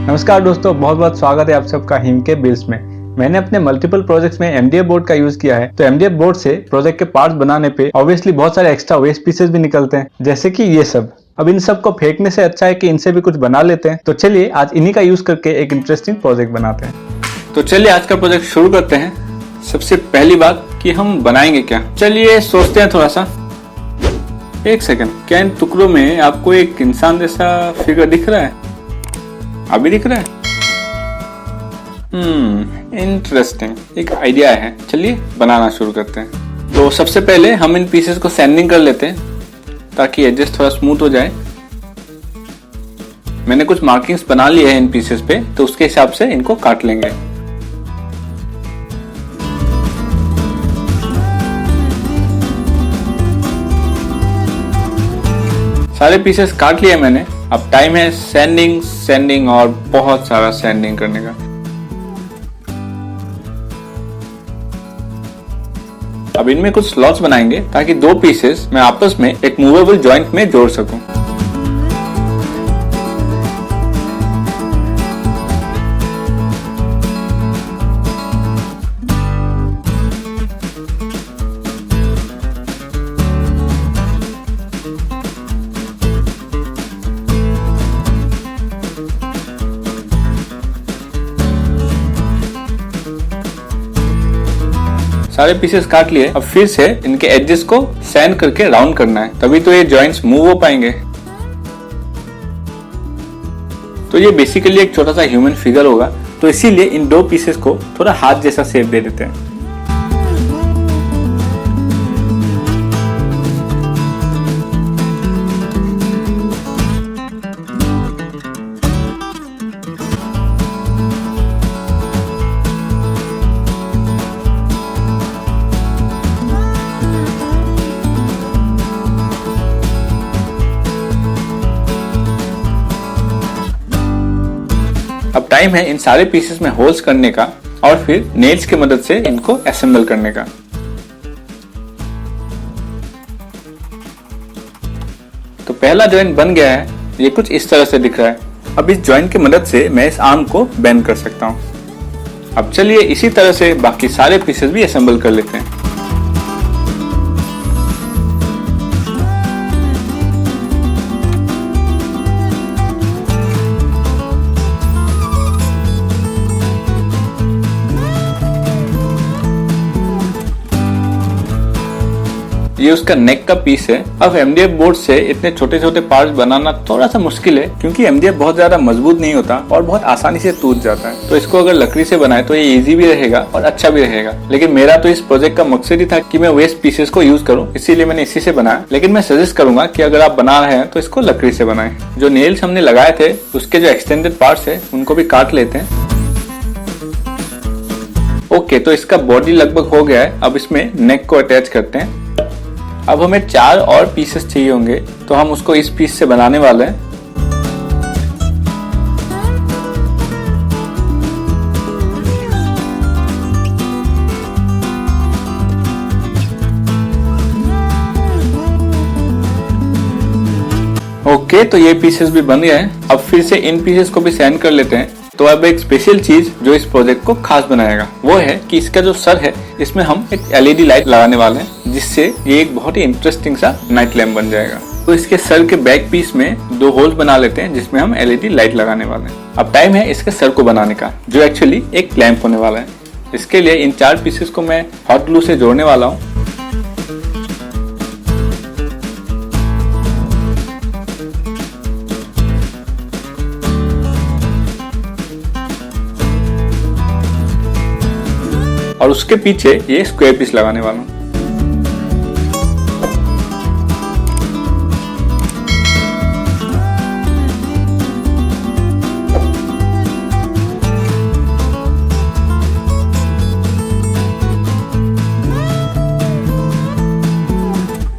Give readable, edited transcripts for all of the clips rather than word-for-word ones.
नमस्कार दोस्तों, बहुत बहुत स्वागत है आप सबका हिम के बिल्स में। मैंने अपने मल्टीपल प्रोजेक्ट्स में एमडीएफ बोर्ड का यूज किया है। तो एमडीएफ बोर्ड से प्रोजेक्ट के पार्ट्स बनाने पे ऑब्वियसली बहुत सारे एक्स्ट्रा वेस्ट पीसेस भी निकलते हैं, जैसे कि ये सब। अब इन सब को फेंकने से अच्छा है कि इनसे भी कुछ बना लेते हैं। तो चलिए आज इन्हीं का यूज करके एक इंटरेस्टिंग प्रोजेक्ट बनाते हैं। तो चलिए आज का प्रोजेक्ट शुरू करते हैं। सबसे पहली बात कि हम बनाएंगे क्या, चलिए सोचते हैं थोड़ा सा। एक सेकंड, क्या इन टुकड़ों में आपको एक इंसान जैसा फिगर दिख रहा है? अभी दिख रहा है? इंटरेस्टिंग, एक आइडिया है। चलिए बनाना शुरू करते हैं। तो सबसे पहले हम इन पीसेस को सैंडिंग कर लेते हैं ताकि एडजस्ट थोड़ा स्मूथ हो जाए। मैंने कुछ मार्किंग्स बना लिए हैं इन पीसेस पे, तो उसके हिसाब से इनको काट लेंगे। सारे पीसेस काट लिए मैंने। अब टाइम है सैंडिंग और बहुत सारा सैंडिंग करने का। अब इनमें कुछ स्लॉट्स बनाएंगे ताकि दो पीसेस मैं आपस में एक मूवेबल जॉइंट में जोड़ सकूं। सारे पीसेस काट लिए। अब फिर से इनके एजेस को सैंड करके राउंड करना है, तभी तो ये जॉइंट्स मूव हो पाएंगे। तो ये बेसिकली एक छोटा सा ह्यूमन फिगर होगा, तो इसीलिए इन दो पीसेस को थोड़ा हाथ जैसा शेप दे देते हैं। अब टाइम है इन सारे पीसेस में होल्स करने का और फिर नेल्स की मदद से इनको असेंबल करने का। तो पहला जॉइंट बन गया है। ये कुछ इस तरह से दिख रहा है। अब इस जॉइंट की मदद से मैं इस आर्म को बेंड कर सकता हूं। अब चलिए इसी तरह से बाकी सारे पीसेस भी असेंबल कर लेते हैं। ये उसका नेक का पीस है। अब एमडीएफ बोर्ड से इतने छोटे छोटे पार्ट्स बनाना थोड़ा सा मुश्किल है, क्योंकि एमडीएफ बहुत ज्यादा मजबूत नहीं होता और बहुत आसानी से टूट जाता है। तो इसको अगर लकड़ी से बनाए तो ये इजी भी रहेगा और अच्छा भी रहेगा। लेकिन मेरा तो इस प्रोजेक्ट का मकसद ही था कि मैं वेस्ट पीसेस को यूज करूं, इसीलिए मैंने इसी से बनाया। लेकिन मैं सजेस्ट करूंगा कि अगर आप बना रहे हैं तो इसको लकड़ी से बनाएं। जो नेल्स हमने लगाए थे उसके जो एक्सटेंडेड पार्ट्स है उनको भी काट लेते हैं। ओके, तो इसका बॉडी लगभग हो गया है। अब इसमें नेक को अटैच करते हैं। अब हमें 4 और पीसेस चाहिए होंगे, तो हम उसको इस पीस से बनाने वाले हैं। ओके, तो ये पीसेस भी बन गए हैं। अब फिर से इन पीसेस को भी सैंड कर लेते हैं। तो अब एक स्पेशल चीज जो इस प्रोजेक्ट को खास बनाएगा वो है कि इसका जो सर है इसमें हम एक एलईडी लाइट लगाने वाले हैं, जिससे ये एक बहुत ही इंटरेस्टिंग सा नाइट लैम्प बन जाएगा। तो इसके सर के बैक पीस में 2 होल्स बना लेते हैं जिसमें हम एलईडी लाइट लगाने वाले हैं। अब टाइम है इसके सर को बनाने का, जो एक्चुअली एक लैम्प होने वाला है। इसके लिए इन 4 पीसेस को मैं हॉट ग्लू से जोड़ने वाला हूँ। और उसके पीछे ये स्क्वायर पीस लगाने वाला हूं।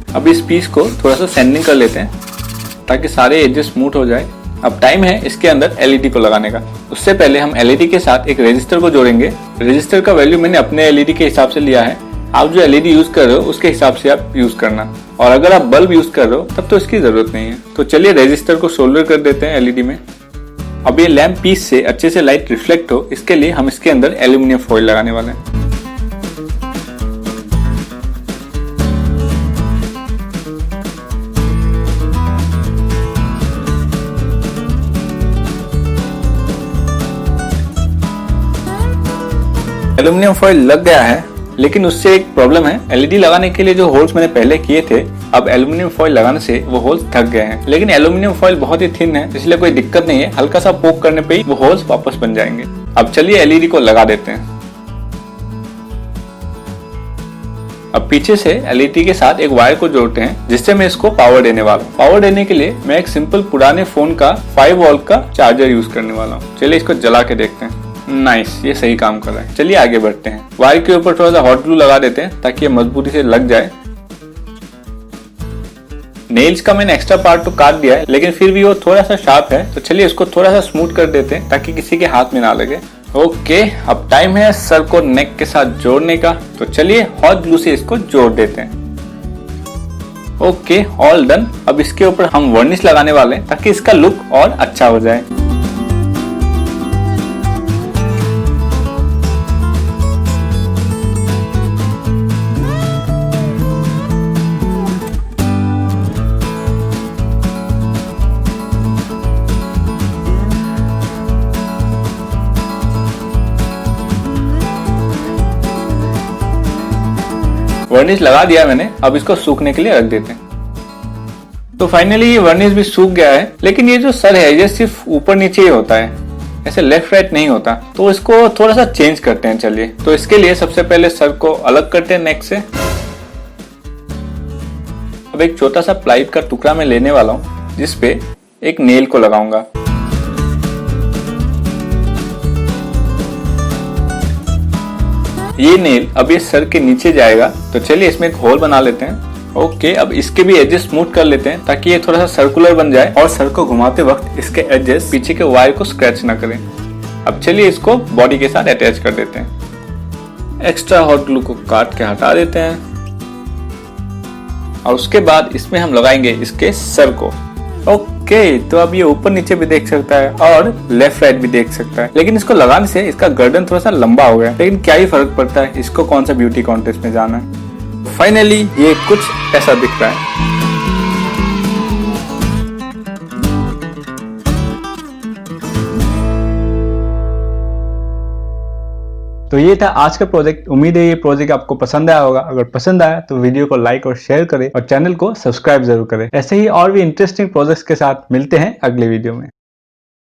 अब इस पीस को थोड़ा सा सैंडिंग कर लेते हैं ताकि सारे एजेस स्मूथ हो जाए। अब टाइम है इसके अंदर एलईडी को लगाने का। उससे पहले हम एलईडी के साथ एक रेजिस्टर को जोड़ेंगे। रेजिस्टर का वैल्यू मैंने अपने एलईडी के हिसाब से लिया है। आप जो एलईडी यूज कर रहे हो उसके हिसाब से आप यूज करना, और अगर आप बल्ब यूज कर रहे हो तब तो इसकी जरूरत नहीं है। तो चलिए रेजिस्टर को सोल्डर कर देते हैं एलईडी में। अब ये लैंप पीस से अच्छे से लाइट रिफ्लेक्ट हो, इसके लिए हम इसके अंदर एल्यूमिनियम फॉइल लगाने वाले हैं। एल्यूमिनियम फॉइल लग गया है, लेकिन उससे एक प्रॉब्लम है। एलईडी लगाने के लिए जो होल्स मैंने पहले किए थे, अब एल्यूमिनियम फॉइल लगाने से वो होल्स ढक गए हैं। लेकिन एल्यूमिनियम फॉइल बहुत ही थिन है, इसलिए कोई दिक्कत नहीं है, हल्का सा पोक करने पे ही वो होल्स वापस बन जाएंगे। अब चलिए एलईडी को लगा देते हैं। अब पीछे से एलईडी के साथ एक वायर को जोड़ते हैं, जिससे मैं इसको पावर देने वाला हूँ। पावर देने के लिए मैं एक सिंपल पुराने फोन का 5 वोल्ट का चार्जर यूज करने वाला हूँ। चलिए इसको जला के देखते हैं। नाइस, ये सही काम कर रहा है। चलिए आगे बढ़ते हैं। वायर के ऊपर थोड़ा सा हॉट ग्लू लगा देते हैं ताकि ये मजबूती से लग जाए। नेल्स का मैंने एक्स्ट्रा पार्ट तो काट दिया है, लेकिन फिर भी वो थोड़ा सा शार्प है, तो चलिए इसको थोड़ा सा स्मूथ कर देते हैं ताकि किसी के हाथ में ना लगे। ओके, अब टाइम है सर को नेक के साथ जोड़ने का, तो चलिए हॉट ग्लू से इसको जोड़ देते हैं। Okay, all done. अब इसके ऊपर हम वर्निश लगाने वाले हैं ताकि इसका लुक और अच्छा हो जाए। वर्निश लगा दिया मैंने, अब इसको सूखने के लिए रख देते हैं। तो फाइनली ये वर्निश भी सूख गया है, लेकिन ये जो सर है ये सिर्फ ऊपर नीचे ही होता है, ऐसे लेफ्ट राइट नहीं होता, तो इसको थोड़ा सा चेंज करते हैं। चलिए, तो इसके लिए सबसे पहले सर को अलग करते हैं नेक से। अब एक छोटा सा प्लाइवुड का टुकड़ा मैं लेने वाला हूँ, जिसपे एक नेल को लगाऊंगा। ये नेल अब ये सर के नीचे जाएगा, तो चलिए इसमें एक होल बना लेते हैं। ओके, अब इसके भी एजेस स्मूथ कर लेते हैं ताकि ये थोड़ा सा सर्कुलर बन जाए और सर को घुमाते वक्त इसके एजेस पीछे के वायर को स्क्रैच ना करें। अब चलिए इसको बॉडी के साथ अटैच कर देते हैं। एक्स्ट्रा हॉट ग्लू को काट के हटा देते हैं और उसके बाद इसमें हम लगाएंगे इसके सर को। ओके, तो अब ये ऊपर नीचे भी देख सकता है और लेफ्ट राइट भी देख सकता है, लेकिन इसको लगाने से इसका गर्दन थोड़ा सा लंबा हो गया। लेकिन क्या ही फर्क पड़ता है, इसको कौन सा ब्यूटी कॉन्टेस्ट में जाना है। फाइनली ये कुछ ऐसा दिख रहा है। तो ये था आज का प्रोजेक्ट। उम्मीद है ये प्रोजेक्ट आपको पसंद आया होगा। अगर पसंद आया तो वीडियो को लाइक और शेयर करें और चैनल को सब्सक्राइब जरूर करें। ऐसे ही और भी इंटरेस्टिंग प्रोजेक्ट्स के साथ मिलते हैं अगले वीडियो में।